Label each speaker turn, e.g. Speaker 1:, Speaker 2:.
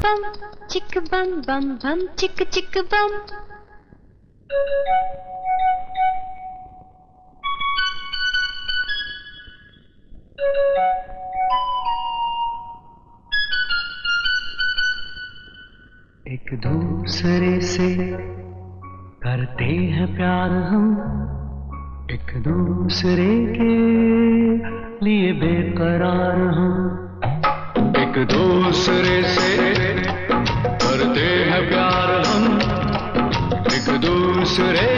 Speaker 1: बम चिक बम बम बम चिक चिक बम।
Speaker 2: एक दूसरे से करते हैं प्यार हम, एक दूसरे के लिए बेकरार हम। एक दूसरे से करते हैं प्यार हम, एक दूसरे